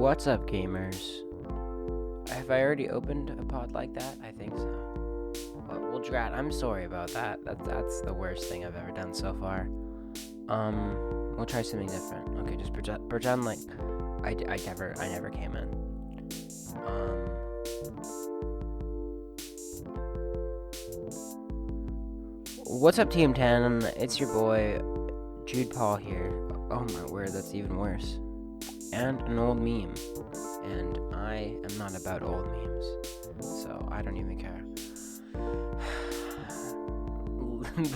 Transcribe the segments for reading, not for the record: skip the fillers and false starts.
What's up, gamers? Have I already opened a pod like that? I think so. Well, Drat, I'm sorry about that. That's the worst thing I've ever done so far. We'll try something different. Okay, just pretend like I never came in. What's up, Team 10? It's your boy, Jude Paul here. Oh my word, that's even worse. And an old meme. And I am not about old memes, so I don't even care.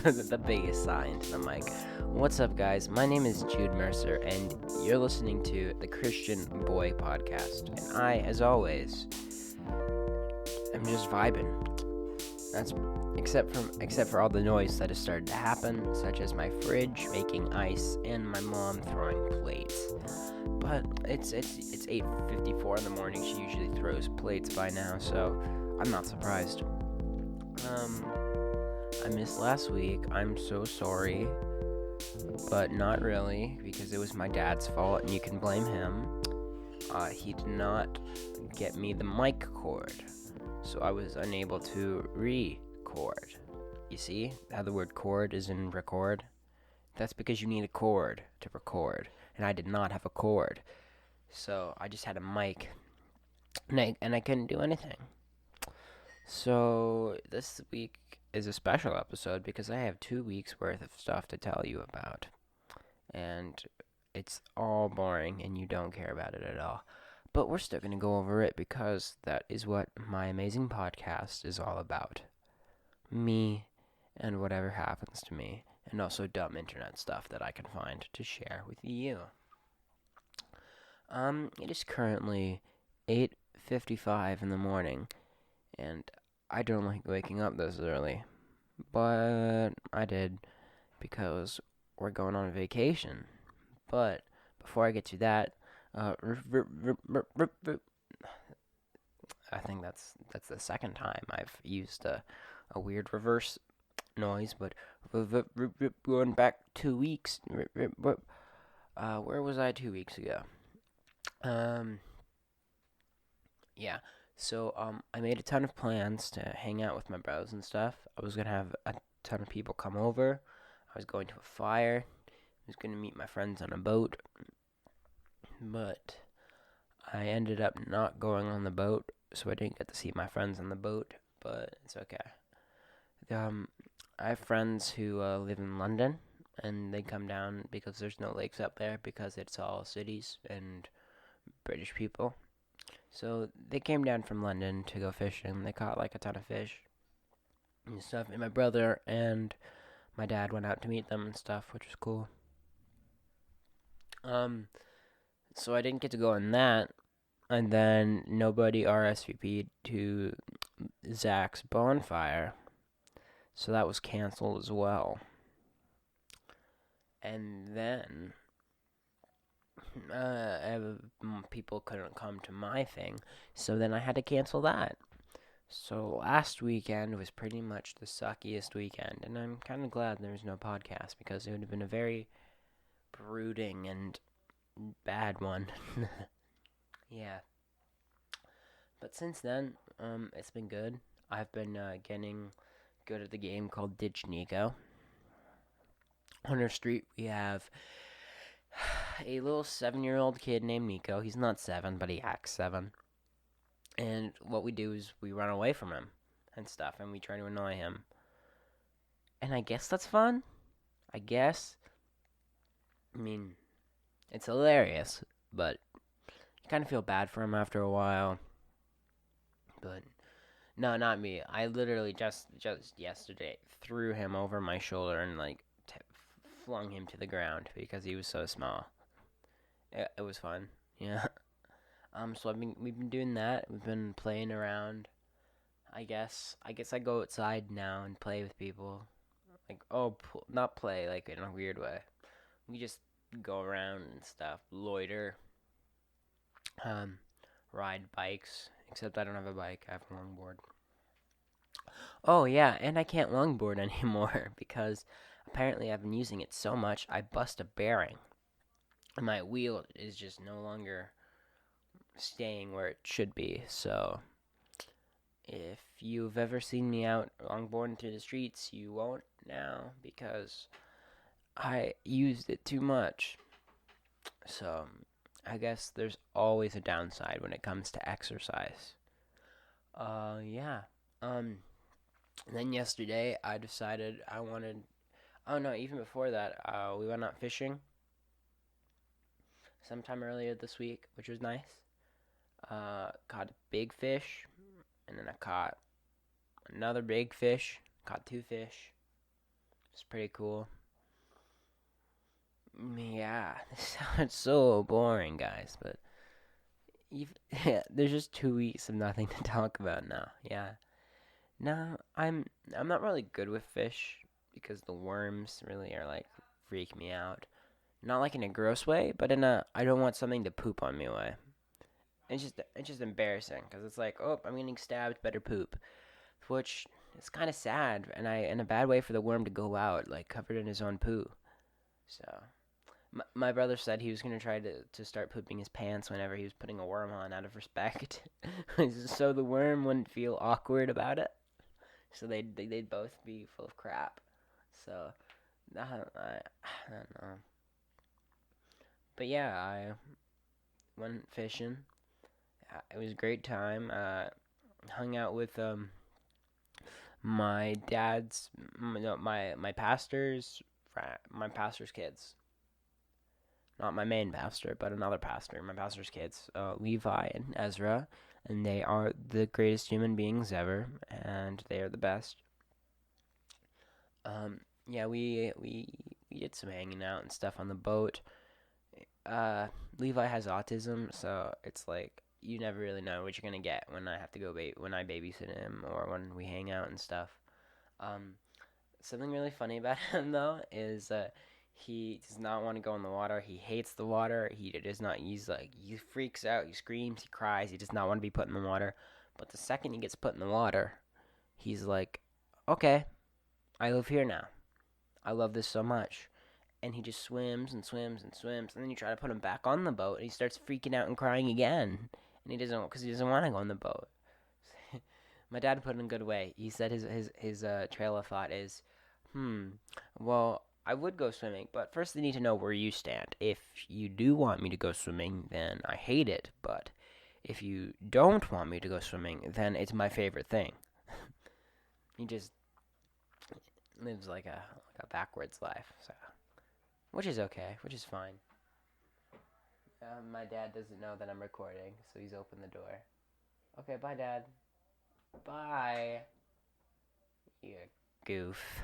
The biggest sign to the mic. What's up, guys? My name is Jude Mercer, and you're listening to the Christian Boy Podcast. And I, as always, am just vibing. That's except for all the noise that has started to happen, such as my fridge making ice and my mom throwing plates. But it's 8:54 in the morning. She usually throws plates by now, so I'm not surprised. I missed last week. I'm so sorry, but not really, because it was my dad's fault, and you can blame him. He did not get me the mic cord, so I was unable to record. You see how the word cord is in record? That's because you need a cord to record, and I did not have a cord, so I just had a mic, and I couldn't do anything. So this week is a special episode because I have 2 weeks worth of stuff to tell you about, and it's all boring and you don't care about it at all. But we're still going to go over it because that is what my amazing podcast is all about. Me and whatever happens to me, and also dumb internet stuff that I can find to share with you. It is currently 8:55 in the morning, and I don't like waking up this early, but I did because we're going on vacation. But before I get to that, I think that's the second time I've used a weird reverse noise, but going back 2 weeks. Where was I 2 weeks ago? Yeah. So, I made a ton of plans to hang out with my bros and stuff. I was gonna have a ton of people come over. I was going to a fire. I was gonna meet my friends on a boat. But I ended up not going on the boat, so I didn't get to see my friends on the boat, but it's okay. I have friends who live in London, and they come down because there's no lakes up there because it's all cities and British people. So they came down from London to go fishing. They caught like a ton of fish and stuff. And my brother and my dad went out to meet them and stuff, which was cool. So I didn't get to go on that. And then nobody RSVP'd to Zach's bonfire. So that was canceled as well. And then people couldn't come to my thing, so then I had to cancel that. So last weekend was pretty much the suckiest weekend, and I'm kind of glad there was no podcast because it would have been a very brooding and bad one. Yeah. But since then, it's been good. I've been getting good at the game called Ditch Nico. On our street, we have a little 7-year-old kid named Nico. He's not 7, but he acts 7. And what we do is we run away from him and stuff, and we try to annoy him. And I guess that's fun. I guess. I mean, it's hilarious, but you kind of feel bad for him after a while. But no, not me. I literally just yesterday threw him over my shoulder and flung him to the ground because he was so small. It was fun. Yeah. So we've been doing that. We've been playing around. I guess I go outside now and play with people. Not play like in a weird way. We just go around and stuff, loiter, ride bikes. Except I don't have a bike. I have a longboard. Oh yeah, and I can't longboard anymore because apparently I've been using it so much I bust a bearing. And my wheel is just no longer staying where it should be. So if you've ever seen me out longboarding through the streets, you won't now because I used it too much. So I guess there's always a downside when it comes to exercise. Yeah. And then yesterday I decided I wanted. Oh no, even before that, we went out fishing sometime earlier this week, which was nice. Caught a big fish, and then I caught another big fish. Caught two fish. It's pretty cool. Yeah, this sounds so boring, guys, but yeah, there's just 2 weeks of nothing to talk about now. Yeah. No, I'm not really good with fish because the worms really are like freak me out. Not like in a gross way, but in a I don't want something to poop on me way. It's just embarrassing because it's like, oh, I'm getting stabbed, better poop, which is kind of sad and in a bad way for the worm to go out like covered in his own poo. So my brother said he was gonna try to start pooping his pants whenever he was putting a worm on out of respect, so the worm wouldn't feel awkward about it. So they'd both be full of crap. So I don't know. But yeah, I went fishing. It was a great time. Hung out with my dad's no, my pastor's kids. Not my main pastor, but another pastor. My pastor's kids, Levi and Ezra, and they are the greatest human beings ever, and they are the best. Yeah, we did some hanging out and stuff on the boat. Levi has autism, so it's like you never really know what you're gonna get when I have to go when I babysit him or when we hang out and stuff. Um, Something really funny about him though is he does not want to go in the water. He hates the water. He does not. He's like he freaks out. He screams. He cries. He does not want to be put in the water. But the second he gets put in the water, he's like, okay, I live here now. I love this so much. And he just swims and swims and swims. And then you try to put him back on the boat, and he starts freaking out and crying again. And he doesn't, because he doesn't want to go on the boat. My dad put it in a good way. He said his trail of thought is, well, I would go swimming, but first they need to know where you stand. If you do want me to go swimming, then I hate it. But if you don't want me to go swimming, then it's my favorite thing. He just lives like a backwards life, so which is okay, which is fine. My dad doesn't know that I'm recording, so he's opened the door. Okay, bye, Dad. Bye. You goof.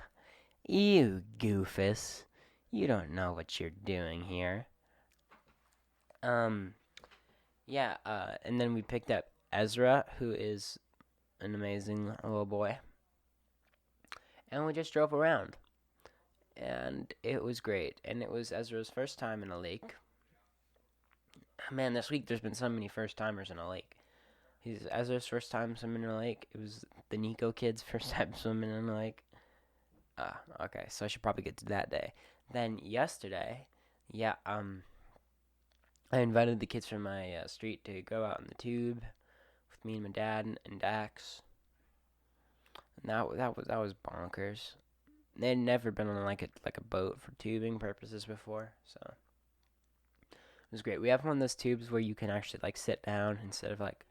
You goofus. You don't know what you're doing here. Yeah, and then we picked up Ezra, who is an amazing little boy. And we just drove around. And it was great. And it was Ezra's first time in a lake. Man, this week there's been so many first timers in a lake. He's Ezra's first time swimming in a lake. It was the Nico kids' first time swimming in a lake. Okay, so I should probably get to that day. Then yesterday, I invited the kids from my street to go out in the tube with me and my dad and Dax. And that was bonkers. They had never been on like a boat for tubing purposes before, so it was great. We have one of those tubes where you can actually like sit down instead of like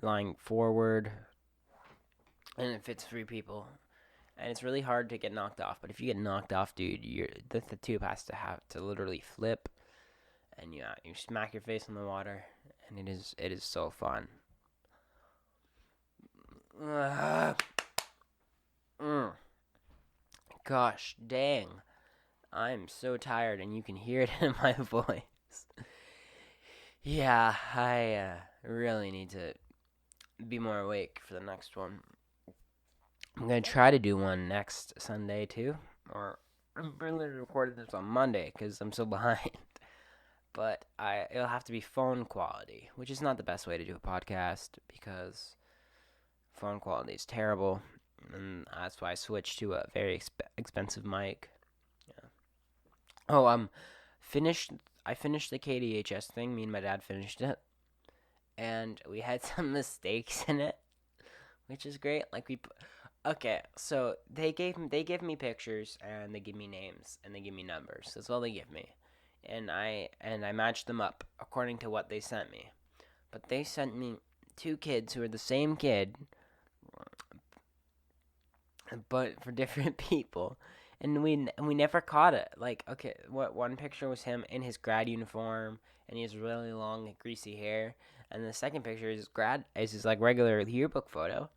lying forward, and it fits 3 people. And it's really hard to get knocked off. But if you get knocked off, dude, the tube has to have to literally flip, and you smack your face in the water, and it is so fun. Gosh dang, I'm so tired, and you can hear it in my voice. Yeah, I really need to be more awake for the next one. I'm going to try to do one next Sunday, too. Or I'm really recording this on Monday because I'm so behind. But it'll have to be phone quality, which is not the best way to do a podcast because phone quality is terrible. And that's why I switched to a very expensive mic. Yeah. Oh, I finished the KDHS thing. Me and my dad finished it. and we had some mistakes in it, which is great. Like okay, so they give me pictures and they give me names and they give me numbers. That's all they give me, and I matched them up according to what they sent me. But they sent me two kids who are the same kid, but for different people, and we never caught it. Like, okay, what one picture was him in his grad uniform, and he has really long, greasy hair, and the second picture is his like regular yearbook photo,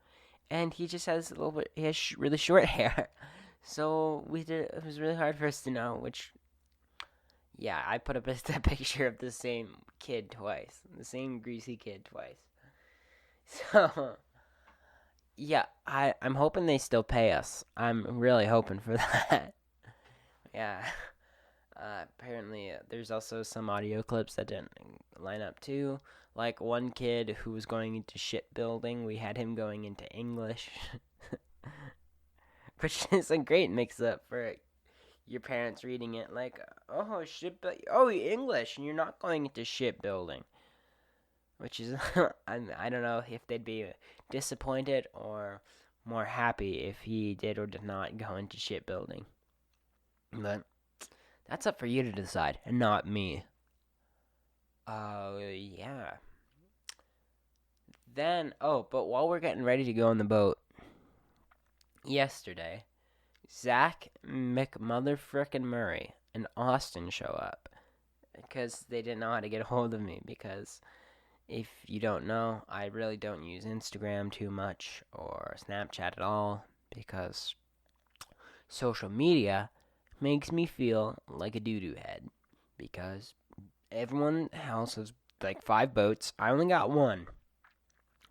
and he just has a little bit. He has really short hair, so we did. It was really hard for us to know which. Yeah, I put up a picture of the same kid twice, the same greasy kid twice. So yeah, I'm hoping they still pay us. I'm really hoping for that. Yeah. Apparently, there's also some audio clips that didn't line up too. Like one kid who was going into shipbuilding, we had him going into English, which is a great mix-up for your parents reading it. Like, oh English, and you're not going into shipbuilding, which is I don't know if they'd be disappointed or more happy if he did or did not go into shipbuilding. But that's up for you to decide, and not me. Yeah. Then, but while we're getting ready to go on the boat, yesterday, Zach McMotherfrickin' Murray and Austin show up because they didn't know how to get a hold of me. Because if you don't know, I really don't use Instagram too much or Snapchat at all because social media makes me feel like a doo-doo head because everyone else has like 5 boats. I only got one.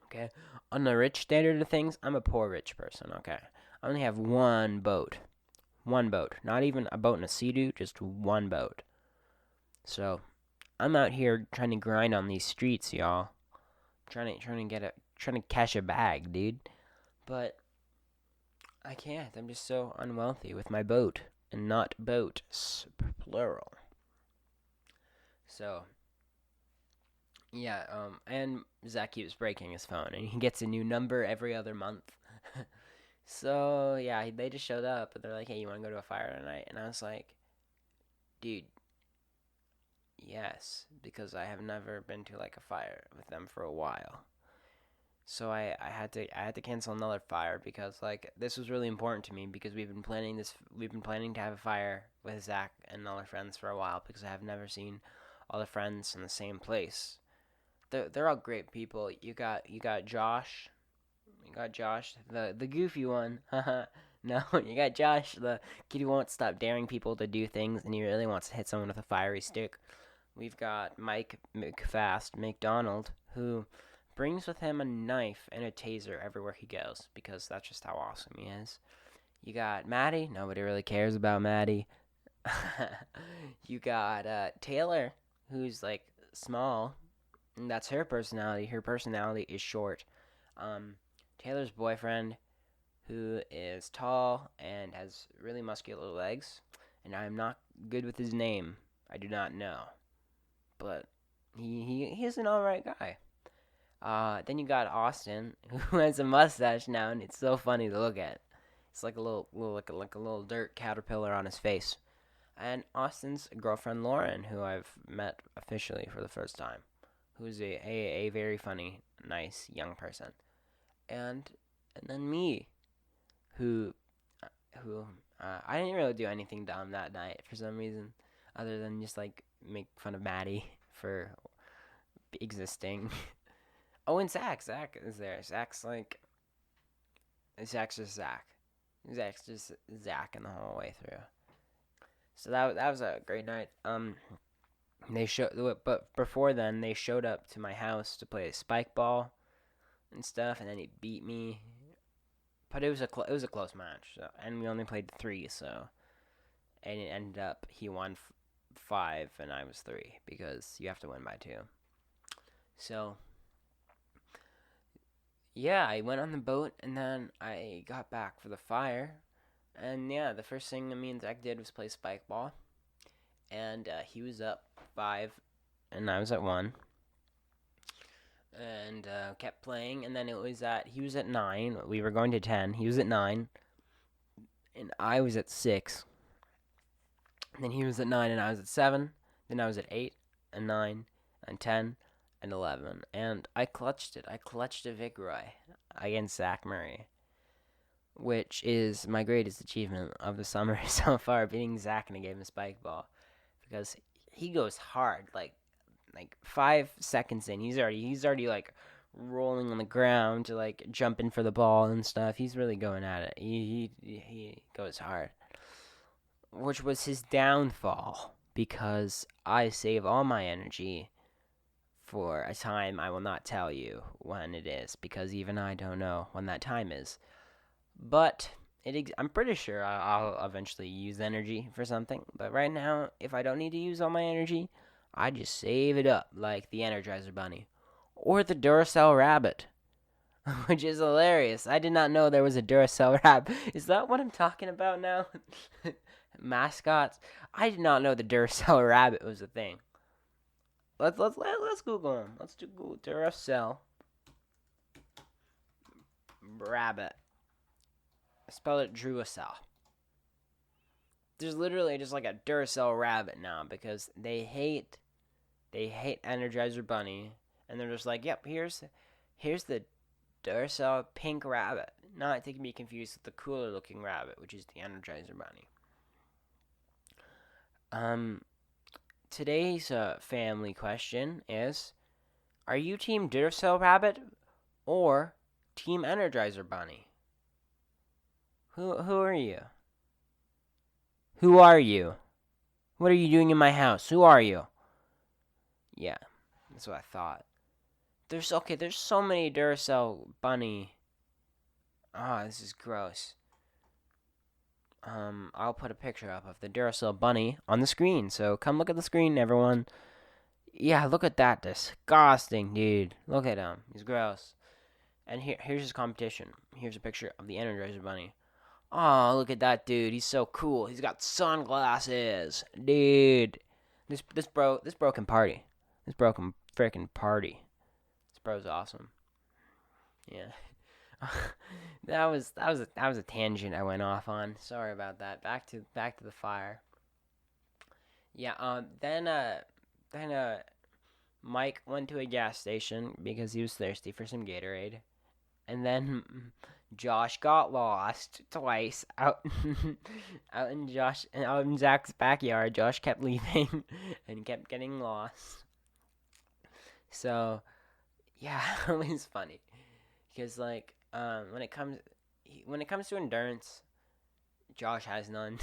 Okay? On the rich standard of things, I'm a poor rich person, okay? I only have one boat. One boat. Not even a boat in a sea-doo, just one boat. So, I'm out here trying to grind on these streets, y'all. Trying to cash a bag, dude. But I can't. I'm just so unwealthy with my boat. And not boats, plural. So, yeah, and Zach keeps breaking his phone, and he gets a new number every other month. So, yeah, they just showed up, and they're like, hey, you want to go to a fire tonight? And I was like, dude, yes, because I have never been to, like, a fire with them for a while. So I had to cancel another fire because, like, this was really important to me because we've been planning to have a fire with Zach and all our friends for a while because I have never seen all the friends in the same place. They're all great people. You got Josh. You got Josh, the goofy one. No, you got Josh, the kid who won't stop daring people to do things, and he really wants to hit someone with a fiery stick. We've got Mike McDonald, who brings with him a knife and a taser everywhere he goes, because that's just how awesome he is. You got Maddie. Nobody really cares about Maddie. You got Taylor, who's, like, small. And that's her personality. Her personality is short. Taylor's boyfriend, who is tall and has really muscular legs, and I'm not good with his name. I do not know, but he's an alright guy. Then you got Austin, who has a mustache now, and it's so funny to look at. It's like a little dirt caterpillar on his face. And Austin's girlfriend Lauren, who I've met officially for the first time, who's a very funny, nice young person. And then me, who I didn't really do anything dumb that night for some reason, other than just like make fun of Maddie for existing. Oh, and Zach is there. Zach's just Zach. Zach's just Zach in the whole way through. So that was a great night. But before then they showed up to my house to play spike ball and stuff, and then he beat me. But it was a close match, so, and we only played 3, so, and it ended up he won 5 and I was 3 because you have to win by 2. So yeah, I went on the boat and then I got back for the fire, and yeah, the first thing me and Zach did was play spike ball, and he was up 5 and I was at 1. and kept playing. And then he was at 9. We were going to 10. He was at 9, and I was at 6. And then he was at 9, and I was at 7. Then I was at 8, and 9, and 10, and 11. And I clutched it. I clutched a victory against Zach Murray, which is my greatest achievement of the summer so far, beating Zach in a game of spike ball, because he goes hard. Like 5 seconds in, he's already like rolling on the ground to like jump in for the ball and stuff. He's really going at it. He goes hard, which was his downfall, because I save all my energy for a time I will not tell you when it is, because even I don't know when that time is. But I'm pretty sure I'll eventually use energy for something. But right now, if I don't need to use all my energy, I just save it up, like the Energizer Bunny or the Duracell Rabbit, which is hilarious. I did not know there was a Duracell Rabbit. Is that what I'm talking about now? Mascots. I did not know the Duracell Rabbit was a thing. Let's Google him. Let's do Google Duracell Rabbit. Spell it Duracell. There's literally just like a Duracell Rabbit now, because they hate Energizer Bunny, and they're just like, yep, here's the Duracell Pink Rabbit. Not to be confused with the cooler looking rabbit, which is the Energizer Bunny. Today's family question is: are you Team Duracell Rabbit or Team Energizer Bunny? Who are you? Who are you? What are you doing in my house? Who are you? Yeah, that's what I thought. There's so many Duracell Bunny. This is gross. I'll put a picture up of the Duracell Bunny on the screen, so come look at the screen, everyone. Yeah, look at that disgusting dude. Look at him. He's gross. And here's his competition. Here's a picture of the Energizer Bunny. Oh, look at that dude. He's so cool. He's got sunglasses. Dude. This broken party. This broken freaking party. This bro's awesome. Yeah. that was a tangent I went off on. Sorry about that. Back to the fire. Yeah, then Mike went to a gas station because he was thirsty for some Gatorade. And then Josh got lost twice out out in Zach's backyard. Josh kept leaving and kept getting lost. So, yeah, it was funny, because like when it comes to endurance, Josh has none.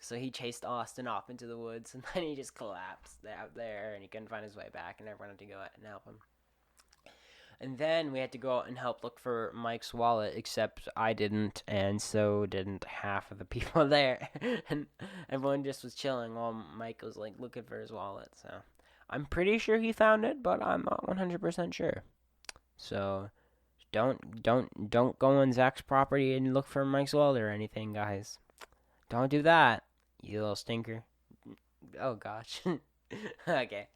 So he chased Austin off into the woods, and then he just collapsed out there, and he couldn't find his way back, and everyone had to go out and help him. And then we had to go out and help look for Mike's wallet, except I didn't, and so didn't half of the people there. And everyone just was chilling while Mike was like looking for his wallet. So I'm pretty sure he found it, but I'm not 100% sure. So don't go on Zach's property and look for Mike's wallet or anything, guys. Don't do that, you little stinker. Oh gosh. Okay.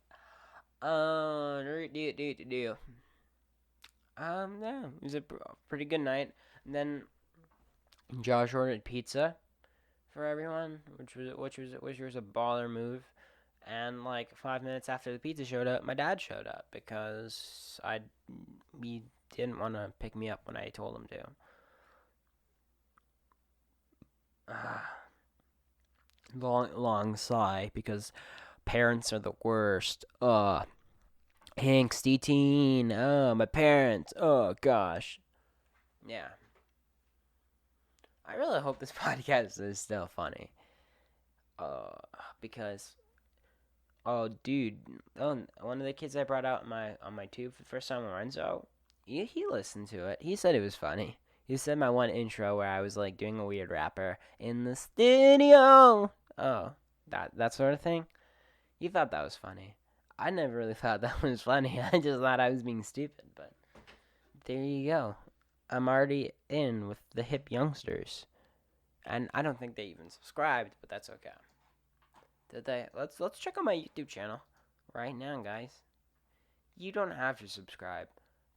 Yeah, it was a pretty good night. And then Josh ordered pizza for everyone, which was a baller move. And like 5 minutes after the pizza showed up, my dad showed up, because he didn't want to pick me up when I told him to. Long sigh, because parents are the worst. Angsty teen. Oh, my parents. Oh, gosh. Yeah. I really hope this podcast is still funny. Because, dude, one of the kids I brought out on my tube for the first time, Lorenzo, he listened to it. He said it was funny. He said my one intro where I was like doing a weird rapper in the studio. Oh, that sort of thing. He thought that was funny. I never really thought that was funny. I just thought I was being stupid, but there you go. I'm already in with the hip youngsters. And I don't think they even subscribed, but that's okay. Did they? Let's check out my YouTube channel right now, guys. You don't have to subscribe,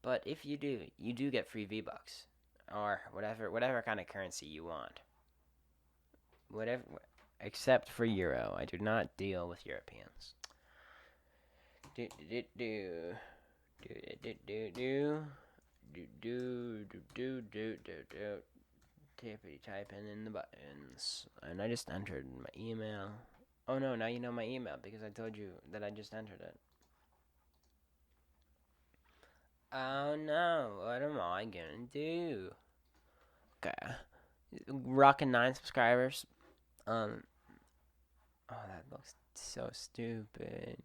but if you do, you do get free V-Bucks or whatever kind of currency you want. Whatever, except for Euro. I do not deal with Europeans. Do do do do do do do do do do do do do. Tippity typing in the buttons, and I just entered my email. Oh no, now you know my email because I told you that I just entered it. Oh no, what am I gonna do? Okay, rocking 9 subscribers. Oh, that looks so stupid.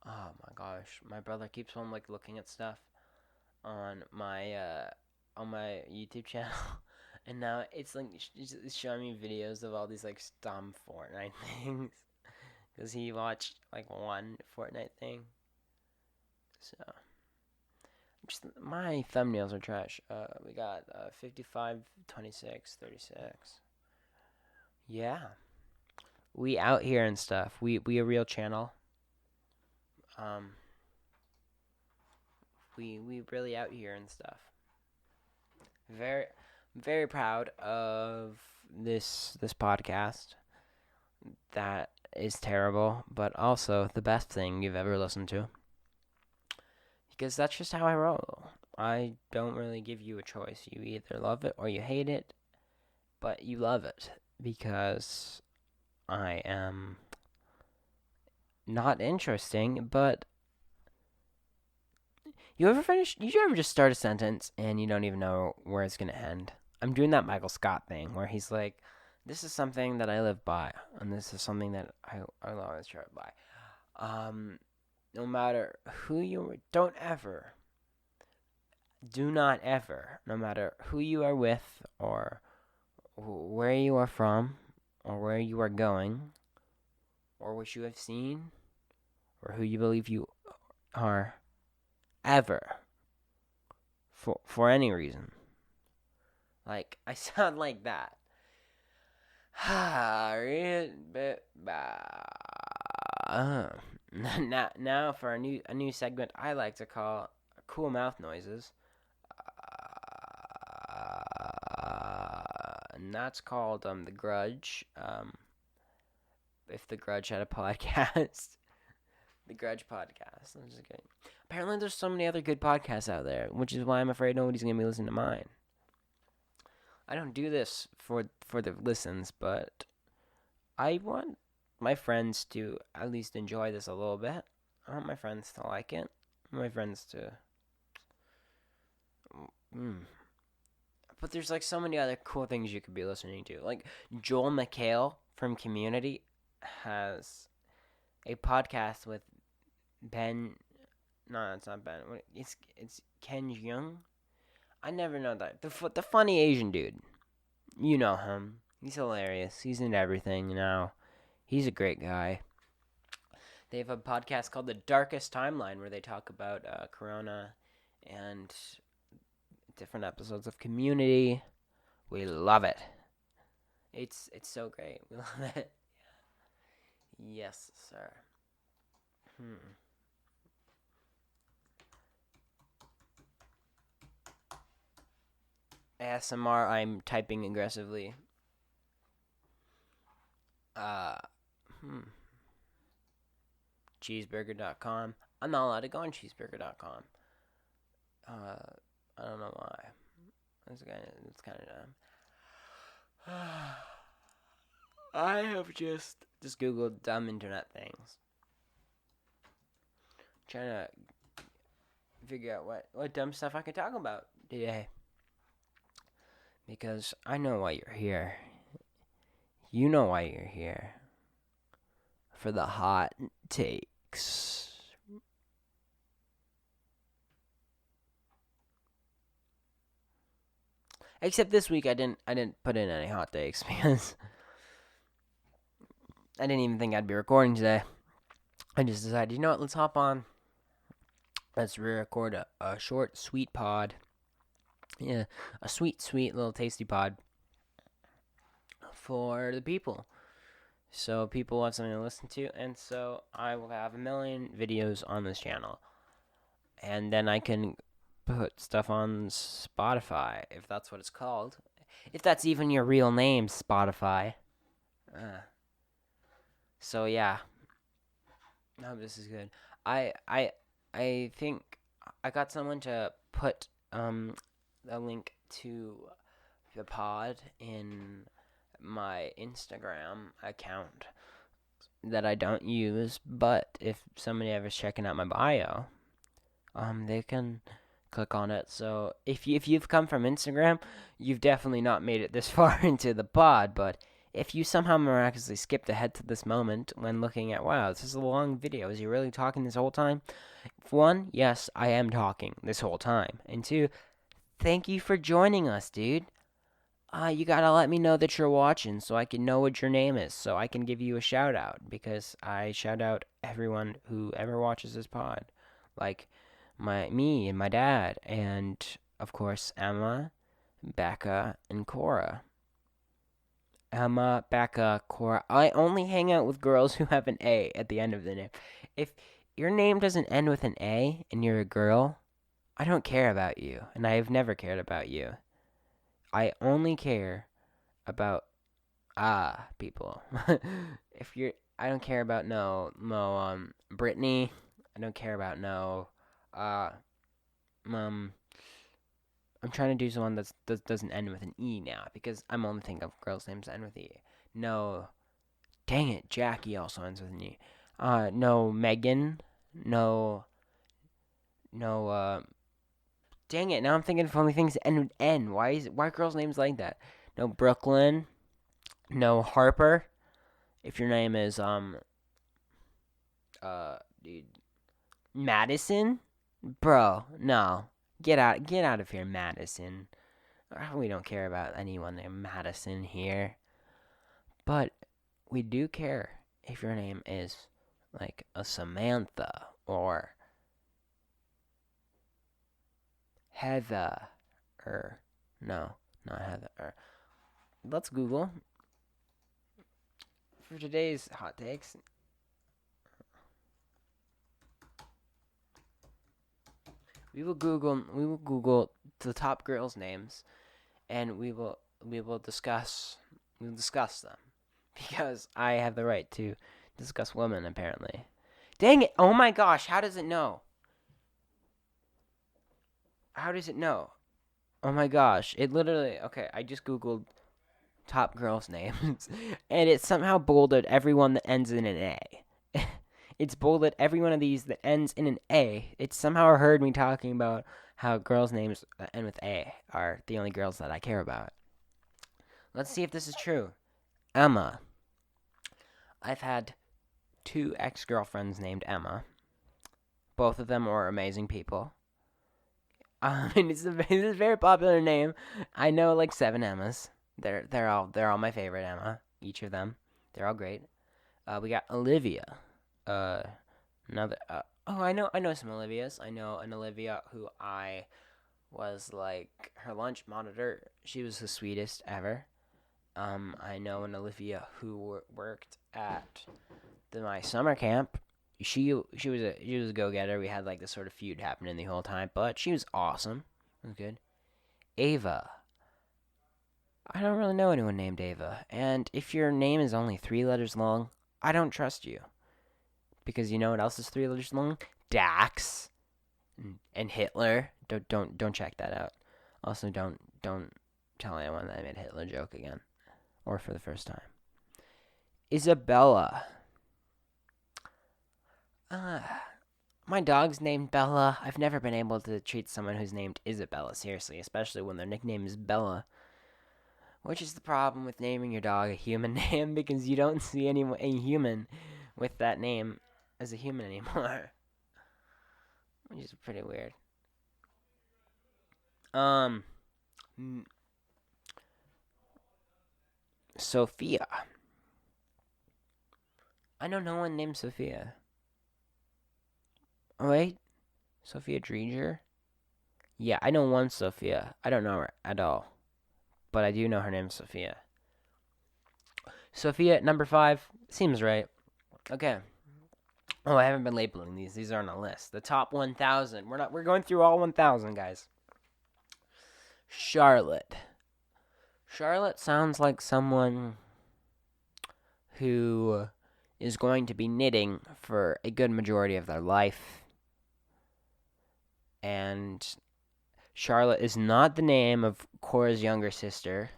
Oh my gosh, my brother keeps on like looking at stuff on my YouTube channel, and now it's like it's showing me videos of all these like dumb Fortnite things, because he watched like one Fortnite thing. So, just my thumbnails are trash. We got 55, 26, 36. Yeah, we out here and stuff. We a real channel. We really out here and stuff. Very proud of this podcast. That is terrible, but also the best thing you've ever listened to. Because that's just how I roll. I don't really give you a choice. You either love it or you hate it, but you love it because I am not interesting, but you ever just start a sentence and you don't even know where it's going to end? I'm doing that Michael Scott thing where he's like, this is something that I live by, and this is something that I'll always try to buy. No matter who you are, do not ever, no matter who you are with or where you are from or where you are going or what you have seen or who you believe you are, ever, for any reason. Like, I sound like that. Now for a new segment I like to call cool mouth noises. And that's called The Grudge. If The Grudge had a podcast. The Grudge podcast. I'm just kidding. Apparently there's so many other good podcasts out there, which is why I'm afraid nobody's going to be listening to mine. I don't do this for the listens, but I want my friends to at least enjoy this a little bit. I want my friends to like it. My friends to... But there's like so many other cool things you could be listening to. Like Joel McHale from Community has a podcast with Ben... No, it's not Ben. It's Ken Jeong. I never know that. The funny Asian dude. You know him. He's hilarious. He's in everything now. He's a great guy. They have a podcast called The Darkest Timeline where they talk about Corona and different episodes of Community. We love it. It's so great. We love it. Yes, sir. ASMR, I'm typing aggressively. Cheeseburger.com. I'm not allowed to go on cheeseburger.com. I don't know why. It's kind of dumb. I have just Googled dumb internet things. Trying to figure out what dumb stuff I can talk about today. Because I know why you're here. You know why you're here. For the hot takes. Except this week I didn't put in any hot takes because I didn't even think I'd be recording today. I just decided, you know what, let's hop on. Let's re-record a short, sweet pod. Yeah, a sweet little tasty pod for the people. so people have something to listen to, and so I will have a million videos on this channel, and then I can put stuff on Spotify, if that's what it's called, if that's even your real name, Spotify. So yeah, no, this is good. I I I think I got someone to put a link to the pod in my Instagram account that I don't use, but if somebody ever's checking out my bio, they can click on it. So if you've come from Instagram, you've definitely not made it this far into the pod, but if you somehow miraculously skipped ahead to this moment when looking at, wow, this is a long video, is he really talking this whole time? One, yes, I am talking this whole time. And two, thank you for joining us, dude. You gotta let me know that you're watching so I can know what your name is, so I can give you a shout out, because I shout out everyone who ever watches this pod. Like me and my dad, and of course Emma, Becca, and Cora. Emma, Becca, Cora. I only hang out with girls who have an A at the end of the name. If your name doesn't end with an A and you're a girl, I don't care about you, and I have never cared about you. I only care about people. If you're, I don't care about Brittany. I don't care about uh I'm trying to do someone that doesn't end with an E now, because I'm only thinking of girls' names that end with E. No, dang it, Jackie also ends with an E. No Megan. No, no. Dang it, now I'm thinking of only things that end with N. Why are girls' names like that? No Brooklyn. No Harper. If your name is dude, Madison, bro, no. Get out of here, Madison. We don't care about anyone named Madison here. But we do care if your name is like a Samantha or Heather, or no, not Heather. Let's Google for today's hot takes. We will Google the top girls' names, and we will discuss them, because I have the right to discuss women, apparently. Dang it! Oh my gosh, how does it know? How does it know? Oh my gosh, it literally, okay, I just Googled top girls' names, and it somehow bolded everyone that ends in an A. It's bolded every one of these that ends in an A. It somehow heard me talking about how girls' names that end with A are the only girls that I care about. Let's see if this is true. Emma. I've had 2 ex-girlfriends named Emma. Both of them are amazing people. And it's a very popular name. I know like 7 Emmas. They're all my favorite Emma. Each of them. They're all great. We got Olivia. Another. I know some Olivias. I know an Olivia who I was like her lunch monitor. She was the sweetest ever. I know an Olivia who worked at my summer camp. She was a go getter. We had like this sort of feud happening the whole time, but she was awesome. It was good. Ava. I don't really know anyone named Ava, and if your name is only 3 letters long, I don't trust you. Because you know what else is 3 letters long? Dax and Hitler. Don't check that out. Also, don't tell anyone that I made a Hitler joke again, or for the first time. Isabella. My dog's named Bella. I've never been able to treat someone who's named Isabella seriously, especially when their nickname is Bella. Which is the problem with naming your dog a human name, because you don't see any human with that name as a human anymore. Which is pretty weird. Sophia. I know no one named Sophia. Oh, wait. Sophia Dreger? Yeah, I know one Sophia. I don't know her at all. But I do know her name's Sophia. Sophia at number 5 seems right. Okay. Oh, I haven't been labeling these. These are on a list. The top 1,000. We're going through all 1,000, guys. Charlotte. Charlotte sounds like someone who is going to be knitting for a good majority of their life. And Charlotte is not the name of Cora's younger sister,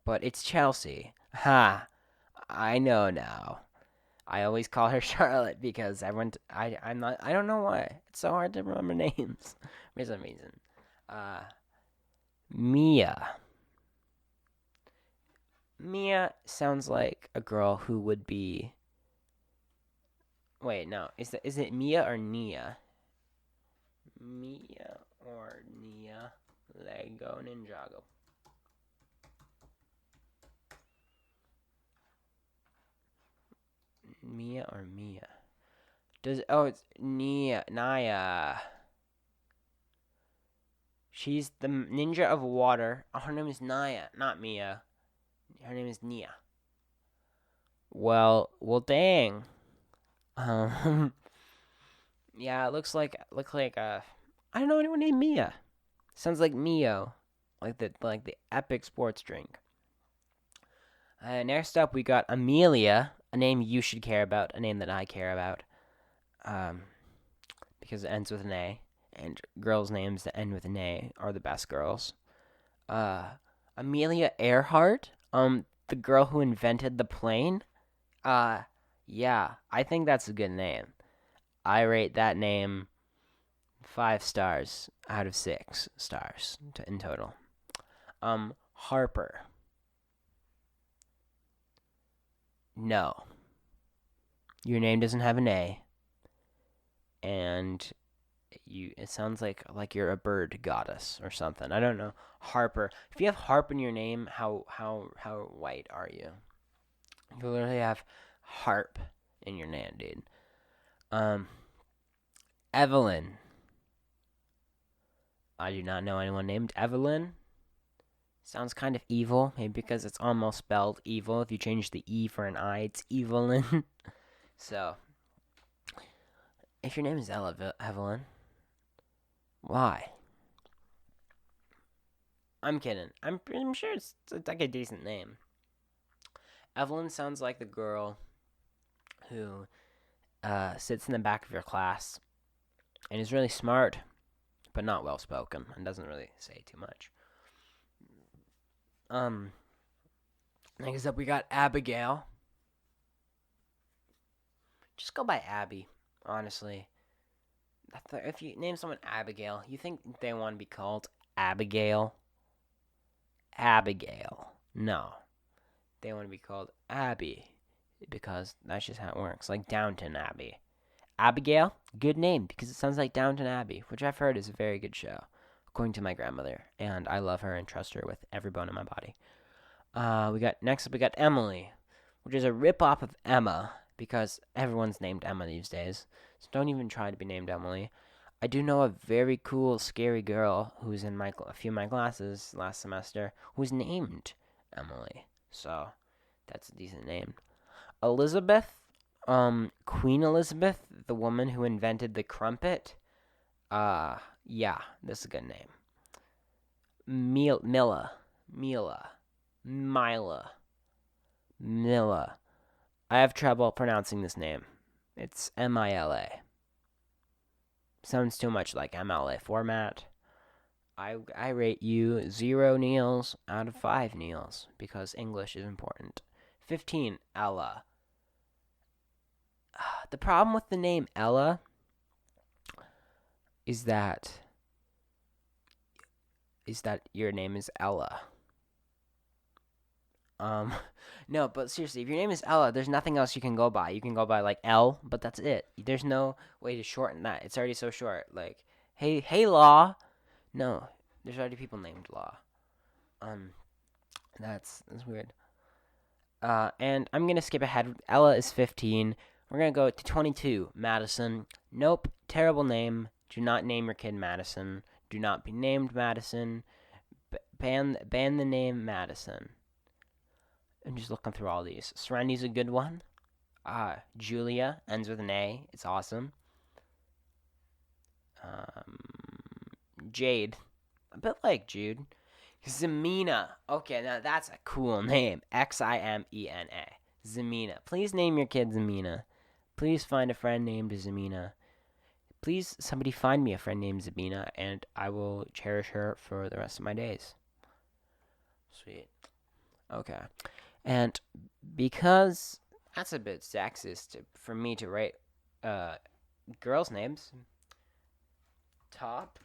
but it's Chelsea. Ha! I know now. I always call her Charlotte because I don't know why. It's so hard to remember names for some reason. Mia. Mia sounds like a girl who would be. Wait, no. Is it Mia or Nia? Mia or Nia? Lego Ninjago. Mia or Mia? It's Naya. She's the ninja of water. Oh, her name is Naya, not Mia. Her name is Nia. Well, dang. Yeah, it looks like I don't know anyone named Mia. Sounds like Mio, like the epic sports drink. Next up, we got Amelia, a name you should care about, a name that I care about, because it ends with an A, and girls' names that end with an A are the best girls. Amelia Earhart, the girl who invented the plane. Yeah, I think that's a good name. I rate that name 5 stars out of 6 stars in total. Harper. No. Your name doesn't have an A. And it sounds like you're a bird goddess or something. I don't know. Harper. If you have harp in your name, how white are you? You literally have harp in your name, dude. Evelyn. I do not know anyone named Evelyn. Sounds kind of evil, maybe because it's almost spelled evil. If you change the E for an I, it's Evelyn. So, if your name is Evelyn, why? I'm kidding. I'm sure it's like a decent name. Evelyn sounds like the girl who sits in the back of your class and is really smart, but not well spoken and doesn't really say too much. Next up, we got Abigail. Just go by Abby, honestly. If you name someone Abigail, you think they want to be called Abigail? Abigail. No. They want to be called Abby, because that's just how it works. Like Downton Abbey. Abigail, good name, because it sounds like Downton Abbey, which I've heard is a very good show, according to my grandmother, and I love her and trust her with every bone in my body. Next up we got Emily, which is a rip-off of Emma, because everyone's named Emma these days, so don't even try to be named Emily. I do know a very cool, scary girl who's in a few of my classes last semester who's named Emily, so that's a decent name. Elizabeth, Queen Elizabeth, the woman who invented the crumpet. Yeah, this is a good name. Mila. I have trouble pronouncing this name. It's Mila. Sounds too much like MLA format. I rate you 0 Neils out of 5 Neils, because English is important. 15, Ella. The problem with the name Ella is that your name is Ella. No, but seriously, if your name is Ella, there's nothing else you can go by. You can go by like L, but that's it. There's no way to shorten that. It's already so short. Like, hey, Law. No, there's already people named Law. That's weird. And I'm gonna skip ahead. Ella is 15. We're gonna go to 22. Madison. Nope, terrible name. Do not name your kid Madison. Do not be named Madison. Ban the name Madison. I'm just looking through all these. Serendity's a good one. Julia ends with an A. It's awesome. Jade, a bit like Jude. Zamina. Okay, now that's a cool name. Ximena. Zamina. Please name your kid Zamina. Please find a friend named Zamina. Please, somebody find me a friend named Zamina, and I will cherish her for the rest of my days. Sweet. Okay. And because that's a bit sexist for me to write girls' names, top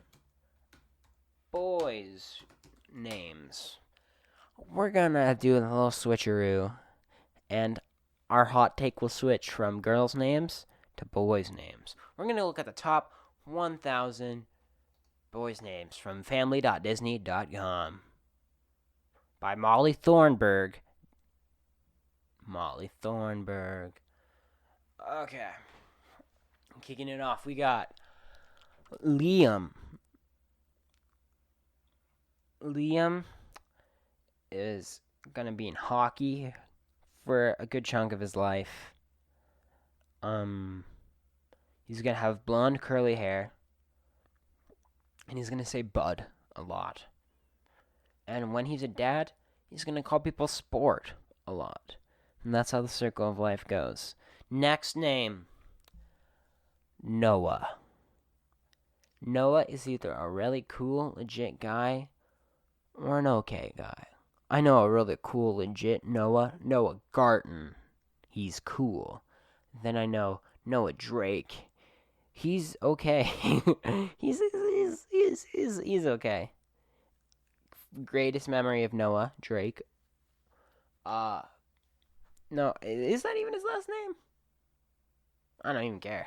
boys' names. We're gonna do a little switcheroo, and our hot take will switch from girls' names to boys' names. We're gonna look at the top 1,000 boys' names from family.disney.com by Molly Thornburg. Okay. Kicking it off, we got Liam. Liam is going to be in hockey for a good chunk of his life. He's going to have blonde curly hair. And he's going to say bud a lot. And when he's a dad, he's going to call people sport a lot. And that's how the circle of life goes. Next name, Noah. Noah is either a really cool, legit guy or an okay guy. I know a really cool, legit Noah Garton. He's cool. Then I know Noah Drake. He's okay. he's okay. Greatest memory of Noah Drake. No, is that even his last name? I don't even care.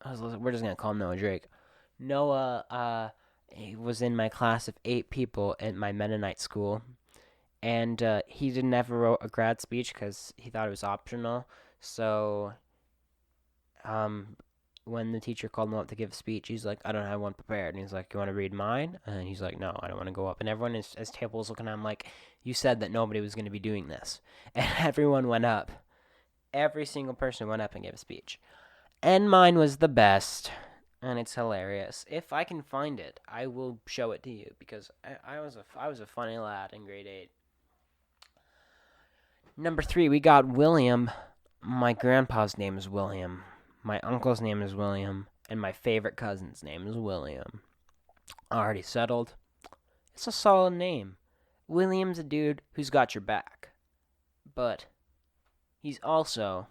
We're just gonna call him Noah Drake. Noah, he was in my class of 8 people at my Mennonite school, and he never wrote a grad speech because he thought it was optional. So, when the teacher called him up to give a speech, he's like, I don't have one prepared. And he's like, you want to read mine? And he's like, no, I don't want to go up. And everyone is, as tables looking at him like, you said that nobody was going to be doing this. And everyone went up. Every single person went up and gave a speech. And mine was the best. And it's hilarious. If I can find it, I will show it to you. Because I was a funny lad in grade 8. Number 3, we got William. My grandpa's name is William. My uncle's name is William, and my favorite cousin's name is William. Already settled. It's a solid name. William's a dude who's got your back. But he's also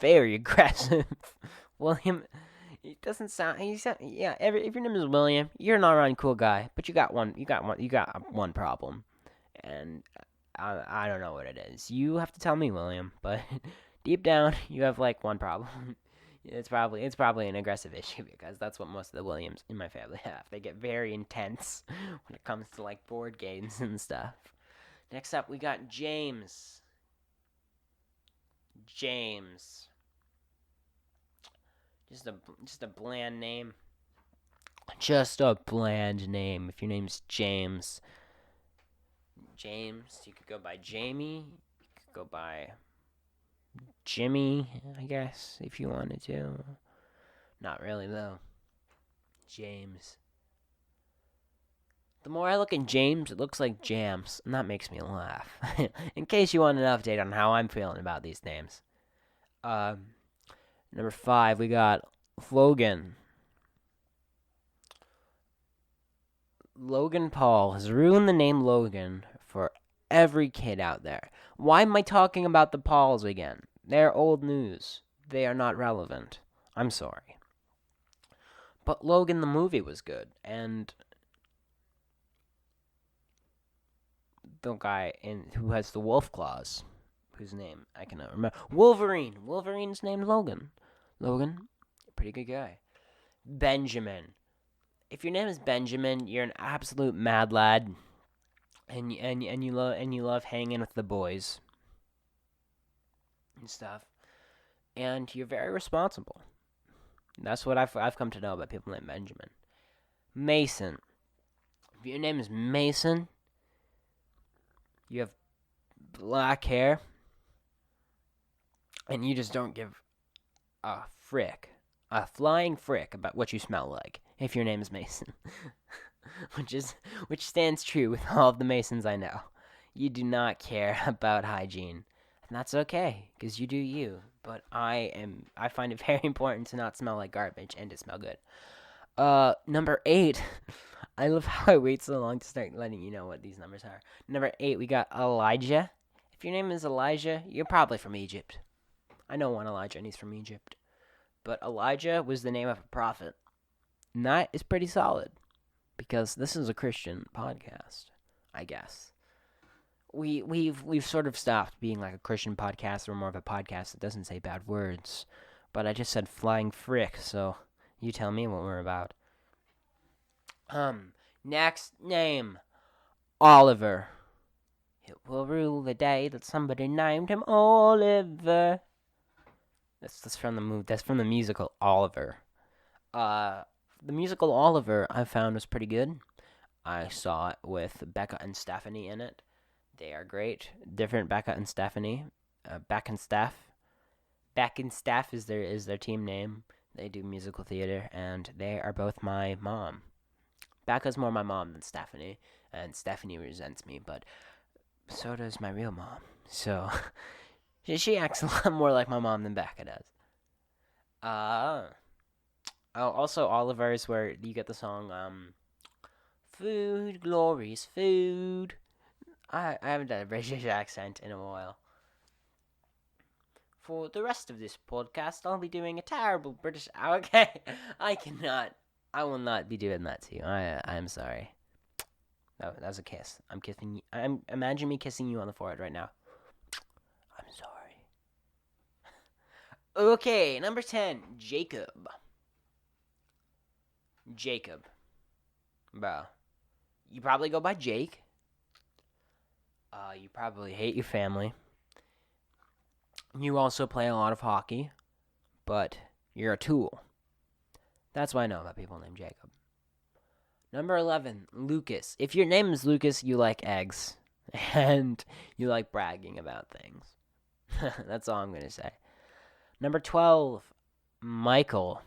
very aggressive. William, it doesn't sound. If your name is William, you're an alright cool guy, but you got one problem, and I don't know what it is. You have to tell me, William, but. Deep down, you have like one problem. It's probably an aggressive issue because that's what most of the Williams in my family have. They get very intense when it comes to like board games and stuff. Next up, we got James. James. Just a bland name. Just a bland name. If your name's James. James, you could go by Jamie. You could go by Jimmy, I guess, if you wanted to. Not really, though. James. The more I look at James, it looks like Jams, and that makes me laugh. In case you want an update on how I'm feeling about these names. Number 5, we got Logan. Logan Paul has ruined the name Logan for every kid out there. Why am I talking about the Pauls again? They're old news. They are not relevant. I'm sorry. But Logan the movie was good, and the guy who has the wolf claws, whose name I cannot remember. Wolverine. Wolverine's named Logan. Logan, pretty good guy. Benjamin. If your name is Benjamin, you're an absolute mad lad, and you love hanging with the boys and stuff, and you're very responsible. That's what I've come to know about people named Benjamin. Mason. If your name is Mason, you have black hair, and you just don't give a flying frick about what you smell like if your name is Mason. which stands true with all of the Masons I know. You do not care about hygiene, and that's okay because you do you. But I find it very important to not smell like garbage and to smell good. Number 8. I love how I wait so long to start letting you know what these numbers are. Number 8, we got Elijah. If your name is Elijah, you're probably from Egypt. I know one Elijah, and he's from Egypt. But Elijah was the name of a prophet. And that is pretty solid. Because this is a Christian podcast, I guess. We've sort of stopped being like a Christian podcast. We're more of a podcast that doesn't say bad words. But I just said flying frick, so you tell me what we're about. Next name, Oliver. It will rule the day that somebody named him Oliver. That's from the musical Oliver. The musical Oliver I found was pretty good. I saw it with Becca and Stephanie in it. They are great. Different Becca and Stephanie. Beck and Steph. Beck and Steph is their team name. They do musical theater, and they are both my mom. Becca's more my mom than Stephanie, and Stephanie resents me, but so does my real mom. So she acts a lot more like my mom than Becca does. Also Oliver's where you get the song Food, Glory's Food. I haven't done a British accent in a while. For the rest of this podcast, I'll be doing a terrible British... Okay, I will not be doing that to you. I'm sorry. No, that was a kiss. I'm kissing you. Imagine me kissing you on the forehead right now. I'm sorry. Okay, number 10, Jacob. Jacob. Bro. You probably go by Jake. You probably hate your family. You also play a lot of hockey. But you're a tool. That's what I know about people named Jacob. Number 11, Lucas. If your name is Lucas, you like eggs. And you like bragging about things. That's all I'm going to say. Number 12, Michael.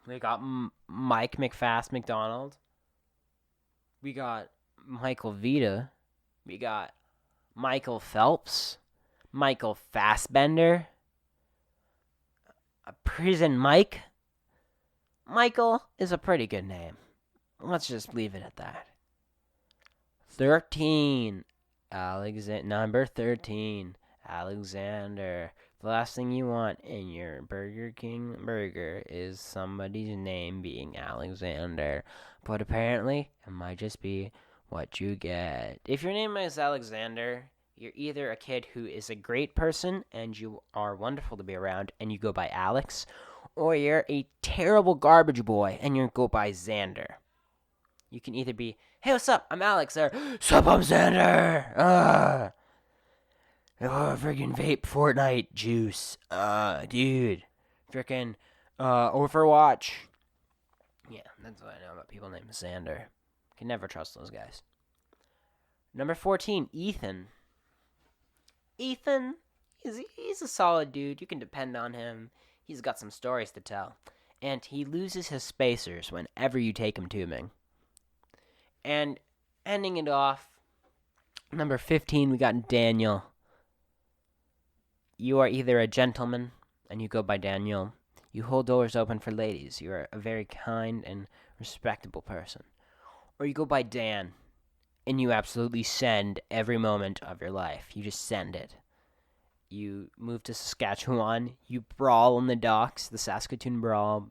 We got Mike McFast McDonald. We got Michael Vita. We got Michael Phelps. Michael Fassbender. Prison Mike. Michael is a pretty good name. Let's just leave it at that. 13. Number 13. Alexander. The last thing you want in your Burger King burger is somebody's name being Alexander. But apparently, it might just be what you get. If your name is Alexander, you're either a kid who is a great person and you are wonderful to be around and you go by Alex, or you're a terrible garbage boy and you go by Xander. You can either be, hey, what's up? I'm Alex, or, sup, I'm Xander. Friggin' vape Fortnite juice. Dude. Frickin' Overwatch. Yeah, that's what I know about people named Xander. Can never trust those guys. Number 14, Ethan. Ethan, he's a solid dude. You can depend on him. He's got some stories to tell. And he loses his spacers whenever you take him tubing. And ending it off, number 15, we got Daniel. You are either a gentleman, and you go by Daniel. You hold doors open for ladies. You are a very kind and respectable person. Or you go by Dan, and you absolutely send every moment of your life. You just send it. You move to Saskatchewan. You brawl on the docks, the Saskatoon brawl,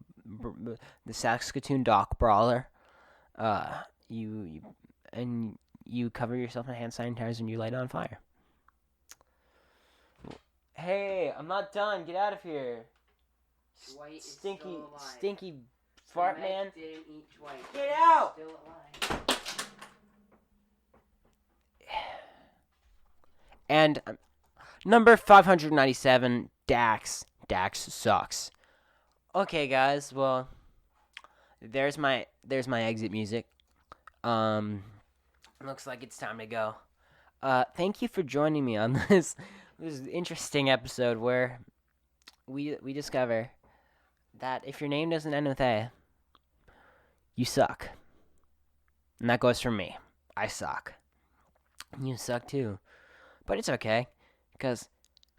the Saskatoon dock brawler. You cover yourself in hand sanitizer and you light it on fire. Hey, I'm not done. Get out of here. Dwight Stinky fart man. Didn't eat Dwight. Get out! Still alive. And number 597, Dax. Dax sucks. Okay, guys. Well, there's my exit music. Looks like it's time to go. Thank you for joining me on this interesting episode where we discover that if your name doesn't end with A, you suck. And that goes for me. I suck. You suck too. But it's okay, because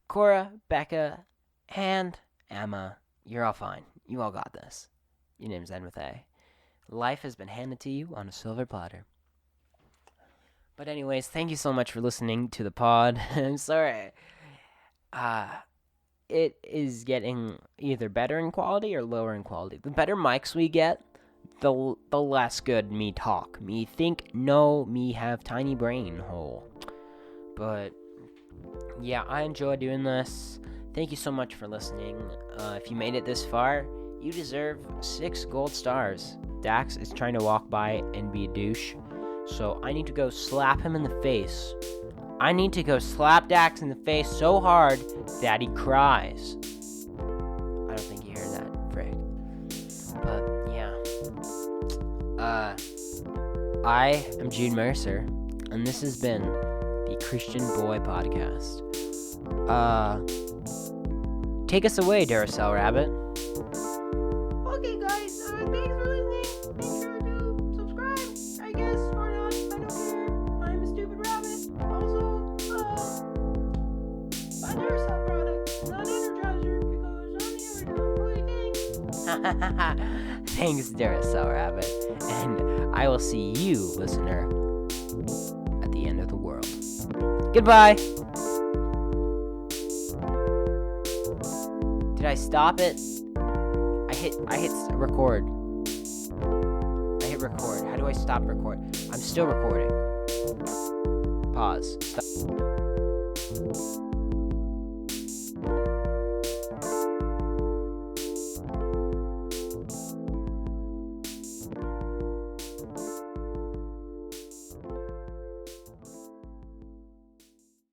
Cora, Becca, and Emma, you're all fine. You all got this. Your names end with A. Life has been handed to you on a silver platter. But anyways, thank you so much for listening to the pod. I'm sorry. It is getting either better in quality or lower in quality. The better mics we get, the less good me talk. Me think, no, me have tiny brain hole. But yeah, I enjoy doing this. Thank you so much for listening. If you made it this far, you deserve 6 gold stars. Dax is trying to walk by and be a douche, so I need to go slap him in the face. I need to go slap Dax in the face so hard that he cries. I don't think you heard that, Frig. But yeah. I am Jude Mercer, and this has been the Christian Boy Podcast. Take us away, Duracell Rabbit. Okay, guys, thanks for listening. Make sure to subscribe, I guess, or not. I don't care. I'm a stupid rabbit. Also, buy Duracell product, not energizer, because I'm the everyday. Thanks, Duracell Rabbit. And I will see you, listener, at the end of the world. Goodbye. Did I stop it? I hit record. I hit record. How do I stop record? I'm still recording. Pause. Stop.